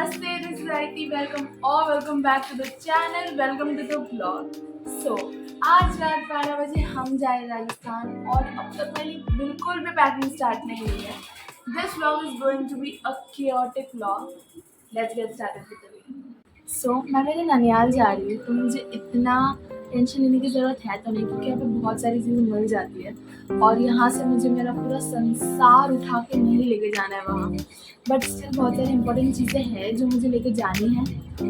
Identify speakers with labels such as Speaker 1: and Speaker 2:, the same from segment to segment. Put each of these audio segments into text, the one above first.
Speaker 1: Namaste, this is Aarti. Welcome back to the channel. Welcome to the vlog. So, आज रात 12 बजे हम जाए राजस्थान और अब तक मेरी बिल्कुल भी पैकिंग स्टार्ट नहीं हुई है. This vlog is going to be a chaotic vlog. Let's get started with the video. So, मैं मेरे ननियाल जा रही हूँ तो मुझे इतना टेंशन लेने की ज़रूरत है तो नहीं, क्योंकि यहाँ पे बहुत सारी चीज़ें मिल जाती है और यहाँ से मुझे मेरा पूरा संसार उठा के नहीं लेके जाना है वहाँ. बट स्टिल बहुत सारी इंपॉर्टेंट चीज़ें हैं जो मुझे लेके जानी है,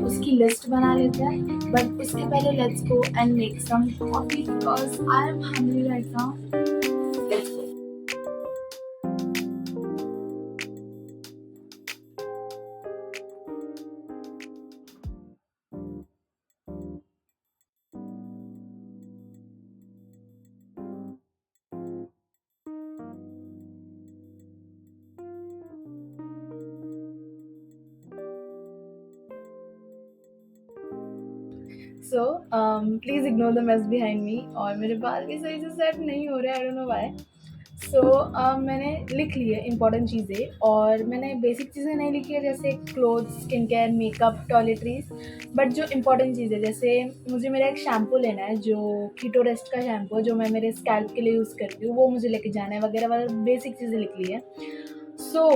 Speaker 1: उसकी लिस्ट बना लेते हैं. बट उसके पहले let's go and make some coffee because I am hungry right now. Let's go. So please ignore the mess behind me. और मेरे बाल भी सही से सेट नहीं हो रहे, आई डोंट नो व्हाई. सो मैंने लिख ली है इंपॉर्टेंट चीज़ें और मैंने बेसिक चीज़ें नहीं लिखी है जैसे clothes, skin care, makeup, toiletries. But जो इंपॉर्टेंट चीज़ें जैसे मुझे मेरा एक शैम्पू लेना है जो कीटो रेस्ट का शैम्पू जो मैं मेरे स्कैल्प के लिए यूज़ करती हूँ, वो मुझे लेके जाना है वगैरह वगैरह बेसिक चीज़ें लिख ली है. सो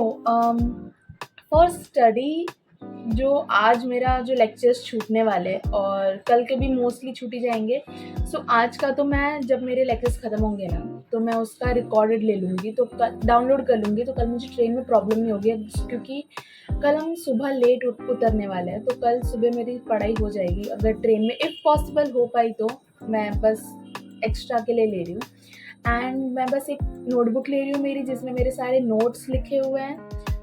Speaker 1: फॉर स्टडी जो आज मेरा जो लेक्चर्स छूटने वाले और कल के भी मोस्टली छूटी जाएंगे. सो आज का तो मैं जब मेरे लेक्चर्स ख़त्म होंगे ना तो मैं उसका रिकॉर्डेड ले लूँगी, तो डाउनलोड कर लूँगी, तो कल मुझे ट्रेन में प्रॉब्लम नहीं होगी क्योंकि कल हम सुबह लेट उतरने वाले हैं. तो कल सुबह मेरी पढ़ाई हो जाएगी अगर ट्रेन में इफ़ पॉसिबल हो पाई तो. मैं बस एक्स्ट्रा के लिए ले रही हूँ एंड मैं बस एक नोटबुक ले रही हूँ मेरी जिसमें मेरे सारे नोट्स लिखे हुए हैं.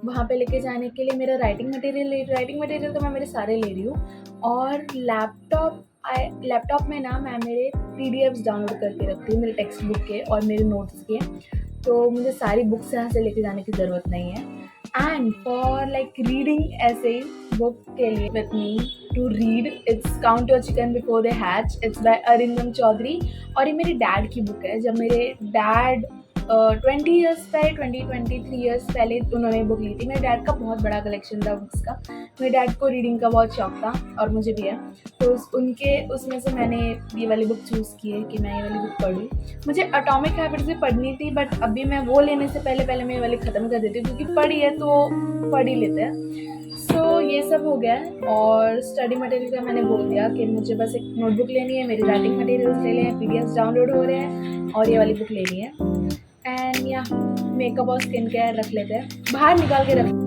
Speaker 1: वहाँ पे लेके जाने के लिए मेरा राइटिंग मटेरियल तो मैं मेरे सारे ले रही हूँ. और लैपटॉप में ना मैं मेरे PDFs डाउनलोड करके रखती हूँ मेरे टेक्स्ट बुक के और मेरे नोट्स के. तो मुझे सारी बुक्स यहाँ से लेके जाने की ज़रूरत नहीं है. एंड फॉर लाइक रीडिंग ऐसे बुक के लिए with me to read it's count your chicken before they hatch. It's by Arindam Chaudhuri और ये मेरे डैड की बुक है. जब मेरे डैड 23 ईयर्स पहले उन्होंने बुक ली थी. मेरे डैड का बहुत बड़ा कलेक्शन था बुक्स का. मेरे डैड को रीडिंग का बहुत शौक था और मुझे भी है. तो उसमें से मैंने ये वाली बुक चूज़ की है कि मैं ये वाली बुक पढूँ. मुझे एटॉमिक हैबिट्स भी पढ़नी थी बट अभी मैं वो लेने से पहले मैं ये वाली ख़त्म कर देती हूँ क्योंकि पढ़ी है तो पढ़ ही लेते हैं. सो ये सब हो गया है. और स्टडी मटेरियल का मैंने बोल दिया कि मुझे बस एक नोटबुक लेनी है, मेरे राइटिंग मटेरियल्स ले लें, PDFs डाउनलोड हो रहे हैं और ये वाली बुक लेनी है. एंड या मेकअप और स्किन केयर रख लेते हैं, बाहर निकाल के रख.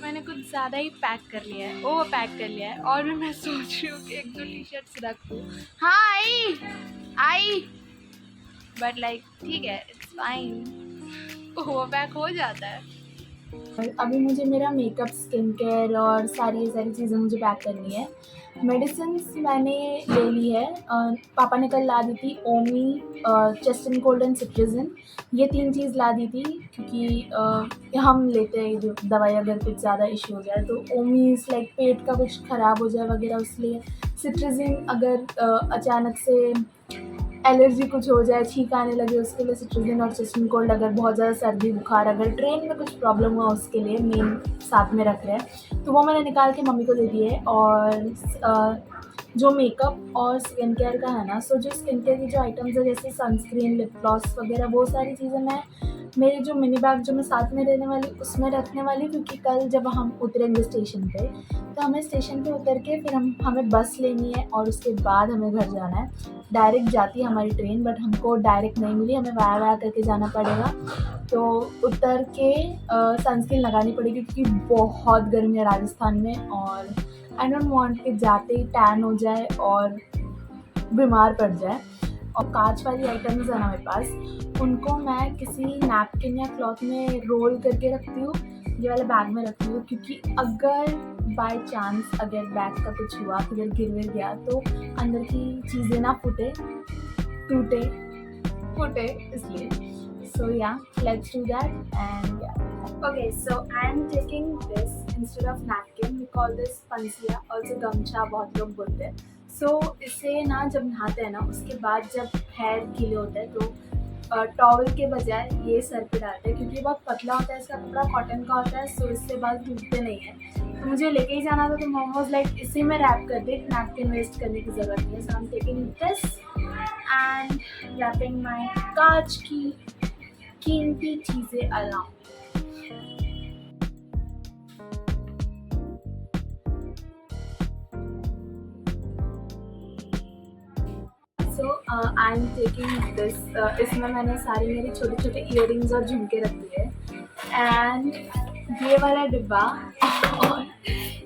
Speaker 1: मैंने कुछ ज़्यादा ही पैक कर लिया है, ओवर पैक कर लिया है. और भी मैं सोच रही हूँ कि 1-2 टी-शर्ट्स रखूँ. हाँ आई बट लाइक ठीक है, इट्स फाइन, ओवर पैक हो जाता है. अभी मुझे मेरा मेकअप, स्किन केयर और सारी चीज़ें मुझे पैक करनी है. मेडिसिन्स मैंने ले ली है. पापा ने कल ला दी थी ओमी, chest and cold and cetirizine. ये 3 चीज़ ला दी थी क्योंकि हम लेते हैं दवाई अगर कुछ ज़्यादा इशू हो जाए तो. ओमी इज़ लाइक पेट का कुछ ख़राब हो जाए वगैरह उसलिए. सिट्राजिन अगर अचानक से एलर्जी कुछ हो जाए, छींक आने लगे उसके लिए सिट्राजिन. और चेस्ट एंड कोल्ड अगर बहुत ज़्यादा सर्दी बुखार अगर ट्रेन में कुछ प्रॉब्लम हुआ उसके लिए मेन साथ में रख रहे हैं. तो वो मैंने निकाल के मम्मी को दे दिए. और जो मेकअप और स्किन केयर का है ना, सो जो स्किन केयर की जो आइटम्स है जैसे सनस्क्रीन, लिप ग्लॉस वगैरह वो सारी चीज़ें मैं मेरे जो मिनी बैग जो मैं साथ में रहने वाली उसमें रखने वाली. क्योंकि कल जब हम उतरेंगे स्टेशन पे तो हमें स्टेशन पे उतर के फिर हमें बस लेनी है और उसके बाद हमें घर जाना है. डायरेक्ट जाती है हमारी ट्रेन बट हमको डायरेक्ट नहीं मिली, हमें वाया करके जाना पड़ेगा. तो उतर के सनस्क्रीन लगानी पड़ेगी क्योंकि बहुत गर्मी है राजस्थान में और आई डोंट वांट कि जाते ही टैन हो जाए और बीमार पड़ जाए. और कांच वाली आइटम्स है ना मेरे पास, उनको मैं किसी नैपकिन या क्लॉथ में रोल करके रखती हूँ, ये वाले बैग में रखती हूँ, क्योंकि अगर बाय चांस अगर बैग का कुछ हुआ, अगर गिर विर गया तो अंदर की चीज़ें ना टूटे फूटे, इसलिए। सो या, लेट्स डू दैट एंड या। Okay, so I'm taking this instead of napkin. We call this पंसिया, also गमछा बहुत लोग बोलते हैं। So इससे ना जब नहाते हैं ना, उसके बाद जब हेयर गीले होते हैं तो टॉवल के बजाय ये सर पे डालते हैं, क्योंकि ये बहुत पतला होता है, इसका कपड़ा कॉटन का होता है, सो इससे बाल टूटते नहीं हैं। तो मुझे लेके ही जाना था, तो मोमोज लाइक इसी में रैप कर दे, नैपकिन वेस्ट करने की ज़रूरत नहीं है। So I am taking this and wrapping my कांच की कीमती चीज़ें around. So I am taking this, इसमें मैंने सारे मेरे छोटे छोटे इयररिंग्स और झुमके रख दिए एंड ये वाला डिब्बा और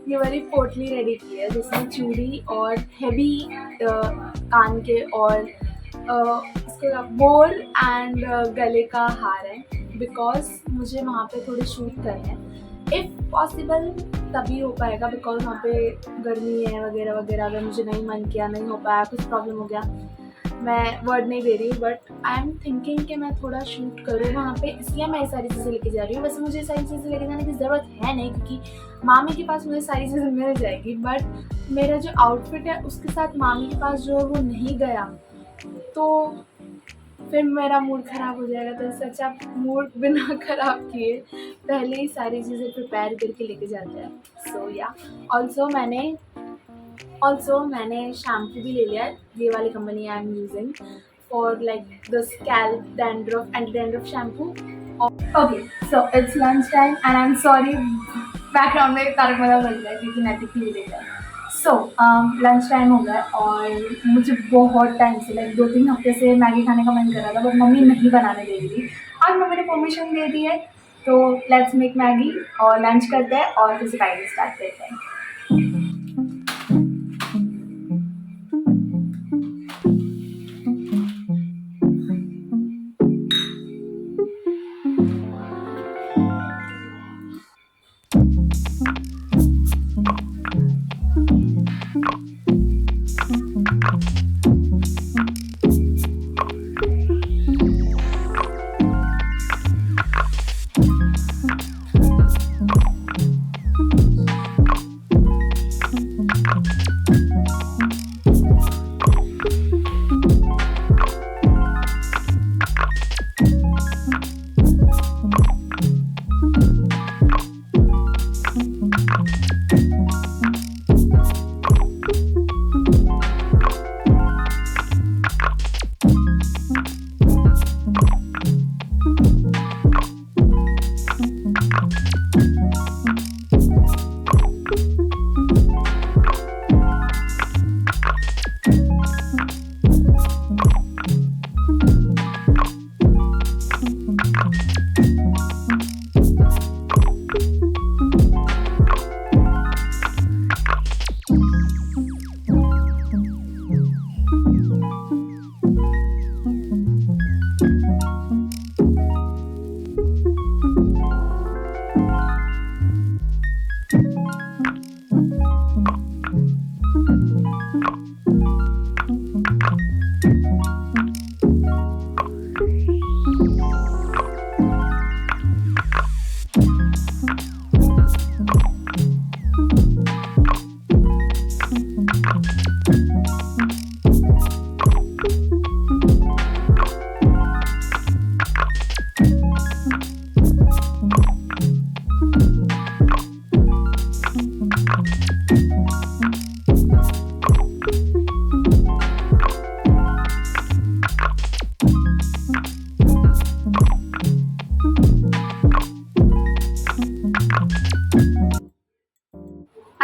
Speaker 1: ये वाली पोटली रेडी की है, जिसमें चूड़ी और हेवी कान के और उसका बोल एंड गले का हार है, बिकॉज मुझे वहाँ पे थोड़े शूट करने हैं। इफ़ पॉसिबल तभी हो पाएगा, बिकॉज वहाँ पे गर्मी है वगैरह वगैरह। अगर मुझे नहीं मन किया, नहीं हो पाया, कुछ प्रॉब्लम हो गया, मैं वर्ड नहीं दे रही, बट आई एम थिंकिंग कि मैं थोड़ा शूट करूँ वहाँ पे, इसलिए मैं ये सारी चीज़ें लेके जा रही हूँ। वैसे मुझे सारी चीज़ें लेके जाने की ज़रूरत है नहीं, क्योंकि मामी के पास मुझे सारी चीज़ें मिल जाएगी, बट मेरा जो आउटफिट है उसके साथ मामी के पास जो है वो नहीं गया, तो फिर मेरा मूड ख़राब हो जाएगा। तो इससे अच्छा मूड बिना ख़राब किए पहले ही सारी चीज़ें प्रिपेयर करके लेके जाते हैं। सो या, ऑल्सो मैंने शैम्पू भी ले लिया है, ये वाली company I am using for like the scalp dandruff, anti dandruff shampoo. Okay, so it's lunch time and I am sorry background में तारक मेहता बज रहा है, क्योंकि नैतिक टीवी देख रहा है। सो लंच टाइम हो गया और मुझे बहुत टाइम से लाइक 2-3 हफ्ते से मैगी खाने का मन कर रहा था, बट मम्मी नहीं बनाने दे रही थी। आज मम्मी ने परमिशन दे दी है, तो लेट्स मेक मैगी और लंच करते हैं और फिर से टाइम स्टार्ट करते हैं।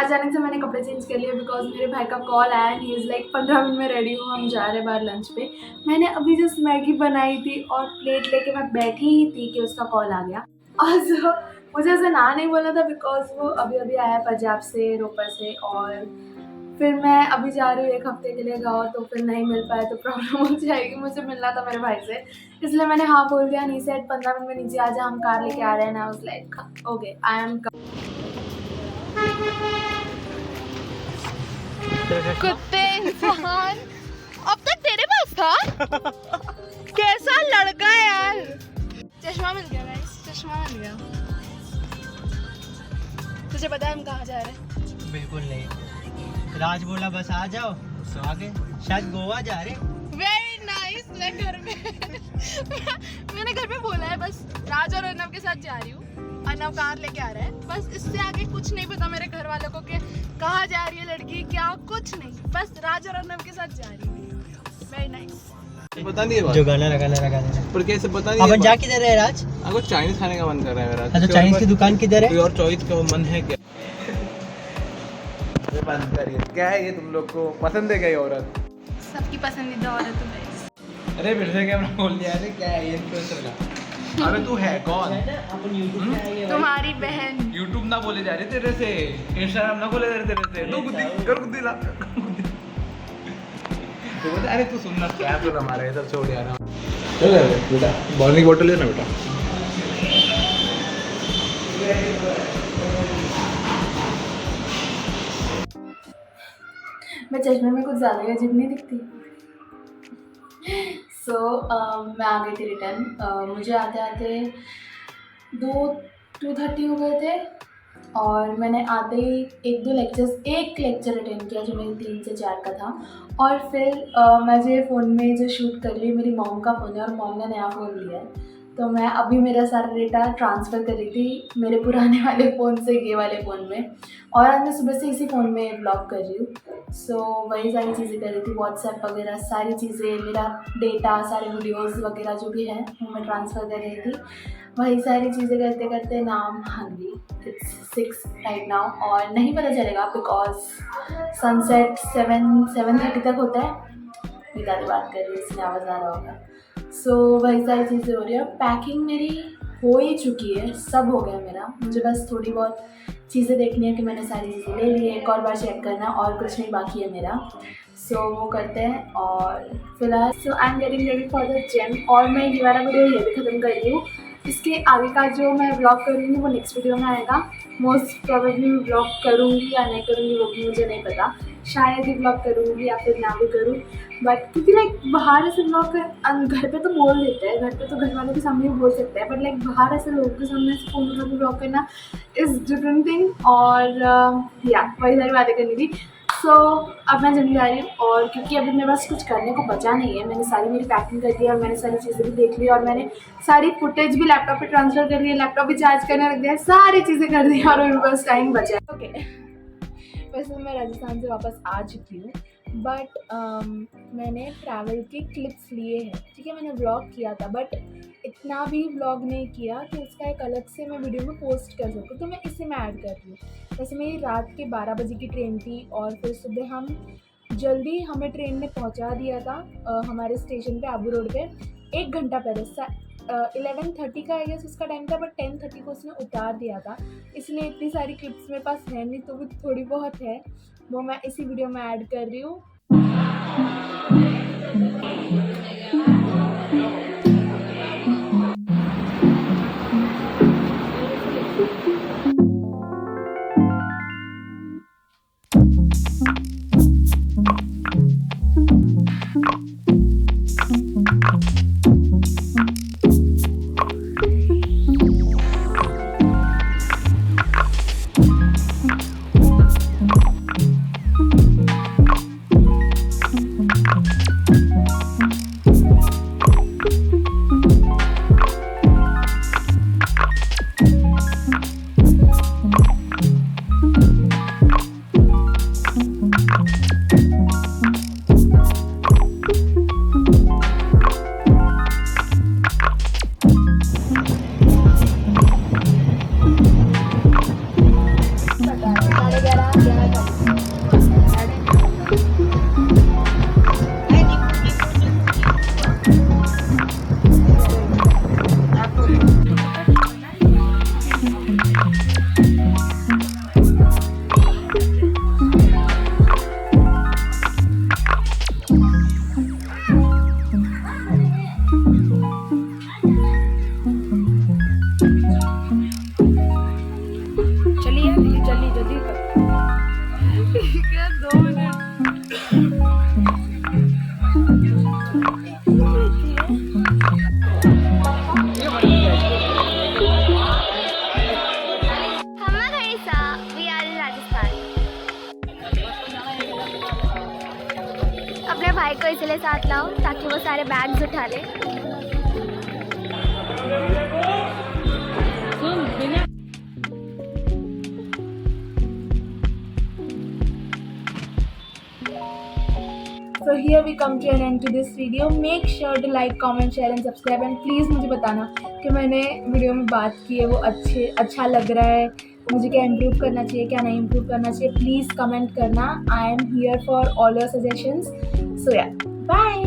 Speaker 1: अचानक से मैंने कपड़े चेंज कर लिए बिकॉज मेरे भाई का कॉल आया and he is like 15 minute में रेडी हूँ, हम जा रहे हैं बाहर लंच पे। मैंने अभी जस्ट मैगी बनाई थी और प्लेट लेके मैं बैठी ही थी कि उसका कॉल आ गया। और मुझे ऐसे ना नहीं बोलना था बिकॉज वो अभी अभी आया पंजाब से, रोपर से, और फिर मैं अभी जा रही हूँ 1 हफ्ते के लिए गाँव, तो फिर नहीं मिल पाया तो प्रॉब्लम हो जाएगी। मुझे मिलना था मेरे भाई से, इसलिए मैंने हाँ बोल दिया। नहीं सेट 15 मिनट में नीचे आ जा, हम कार लेके आ रहे हैं। I was like okay I am.
Speaker 2: कुत्ते इंसान अब तक तेरे पास था। कैसा लड़का है यार। चश्मा मिल गया गाइस, चश्मा मिल गया। तुझे पता है हम कहाँ जा रहे हैं?
Speaker 3: बिल्कुल नहीं। राज बोला बस आ जाओ, तो आ गए। शायद गोवा जा रहे।
Speaker 2: Very nice. मैं घर में मैंने घर में बोला है बस राज और अर्नव के साथ जा रही हूँ। अर्नव कार लेके आ रहा है, बस इससे आगे कुछ नहीं पता मेरे घर वालों को कि कहाँ जा रही है लड़की, क्या कुछ नहीं। बस राज और अर्नव के साथ जा रही हूँ। Very nice.
Speaker 4: पता नहीं है
Speaker 3: जो गाना लगाना
Speaker 4: पर कैसे पता नहीं।
Speaker 3: अपन जा किधर है राज?
Speaker 4: आपको चाइनीज खाने का मन कर रहा है मेरा।
Speaker 3: अच्छा, चाइनीज की दुकान किधर है?
Speaker 4: कोई और चॉइस का मन है क्या? ये बंद करिए। क्या है ये, तुम लोग को पसंद है क्या ये औरत?
Speaker 2: सबकी पसंदीदा औरत है गाइस।
Speaker 4: अरे फिर से कैमरा खोल दिया है। क्या है ये इन्फ्लुएंसर का? अबे तू है कौन?
Speaker 3: अपन YouTube पे आएंगे।
Speaker 2: तुम्हारी बहन।
Speaker 4: YouTube ना बोले जा रही तेरे से, इंस्टाग्राम ना बोले जा रही तेरे से। दो गुद्दी कर गुद्दी ला। तो बोलते अरे तू सुनना क्या तो हमारा ये सब छोड़ यार। चल बेटा, बॉर्निंग बोतल लेना बेटा।
Speaker 1: मैं चश्मे में कुछ ज़्यादा ही अजीब नहीं दिखती। मैं आ गई थी रिटर्न। मुझे आते आते 2:30 हो गए थे, और मैंने आते ही एक लेक्चर अटेंड किया जो मेरे 3 से 4 का था। और फिर मुझे फ़ोन में जो शूट कर रही है मेरी मॉम का फ़ोन है, और मॉम ने नया फ़ोन लिया है, तो मैं अभी मेरा सारा डेटा ट्रांसफ़र कर रही थी मेरे पुराने वाले फ़ोन से ये वाले फ़ोन में, और आज मैं सुबह से इसी फ़ोन में ब्लॉग कर रही हूँ। वही सारी चीज़ें कर रही थी, व्हाट्सएप वगैरह सारी चीज़ें, मेरा डेटा, सारे वीडियोस वगैरह जो भी है वो मैं ट्रांसफ़र कर रही थी। वही सारी चीज़ें करते करते नाम हंग्री, इट्स 6 राइट नाउ, और नहीं पता चलेगा बिकॉज सनसेट 7:30 तक होता है। मैं ज़्यादा बात कर रही हूँ इसलिए आवाज़ आ रहा होगा। वही सारी चीज़ें हो रही है। पैकिंग मेरी हो ही चुकी है, सब हो गया मेरा। मुझे बस थोड़ी बहुत चीज़ें देखनी है कि मैंने सारी चीज़ें ले ली है, एक और बार चेक करना, और कुछ नहीं बाकी है मेरा। वो करते हैं। और फिलहाल I am getting ready for the gym, और मैं ये वाला वीडियो ये भी ख़त्म कर रही हूँ। इसके आगे का जो मैं ब्लॉग करूँगी वो नेक्स्ट वीडियो में आएगा। मोस्ट प्रोबेबली मैं ब्लॉग करूँगी या नहीं करूँगी वो भी मुझे नहीं पता। शायद ही ब्लॉग करूँगी या फिर ना भी करूँ, बट क्योंकि लाइक बाहर ऐसे ब्लॉग कर, घर पे तो बोल देते हैं, घर पे तो घर वालों के सामने भी बोल सकते हैं, बट लाइक बाहर ऐसे लोगों के सामने फ़ोन उठा के ब्लॉग करना इज़ डिफरेंट थिंग। और या वही सारी बातें करनी थी। अब मैं जल्दी आ रही हूँ, और क्योंकि अभी मेरे पास कुछ करने को बचा नहीं है, मैंने सारी मेरी पैकिंग कर दी है, और मैंने सारी चीज़ें भी देख ली, और मैंने सारी फुटेज भी लैपटॉप पे ट्रांसफ़र कर दी है, लैपटॉप भी चार्ज करने रख दिया है, सारी चीज़ें कर दी है, और मेरे पास टाइम बचा है। ओके, वैसे मैं राजस्थान से वापस आ चुकी हूँ, बट मैंने ट्रैवल के क्लिप्स लिए हैं। ठीक है, मैंने व्लॉग किया था, बट इतना भी व्लॉग नहीं किया कि उसका एक अलग से मैं वीडियो में पोस्ट कर सकूँ, तो मैं इसे में ऐड कर रही हूँ। वैसे मेरी रात के 12 बजे की ट्रेन थी, और फिर सुबह हमें ट्रेन ने पहुँचा दिया था हमारे स्टेशन पे, आबू रोड पे 1 घंटा पहले। 11:30 का आई गेस उसका टाइम था, बट 10:30 को उसने उतार दिया था, इसलिए इतनी सारी क्लिप्स मेरे पास है नहीं, तो भी थोड़ी बहुत है, वो मैं इसी वीडियो में ऐड कर रही हूँ।
Speaker 5: अकेले साथ लाओ ताकि वो सारे बैग्स उठा ले।
Speaker 1: So here we come to an end to this video. Make sure to like, comment, share and subscribe and please मुझे बताना कि मैंने वीडियो में बात की है वो अच्छा लग रहा है, मुझे क्या इम्प्रूव करना चाहिए, क्या नहीं इम्प्रूव करना चाहिए. प्लीज़ कमेंट करना. I am here for all your suggestions. So yeah bye.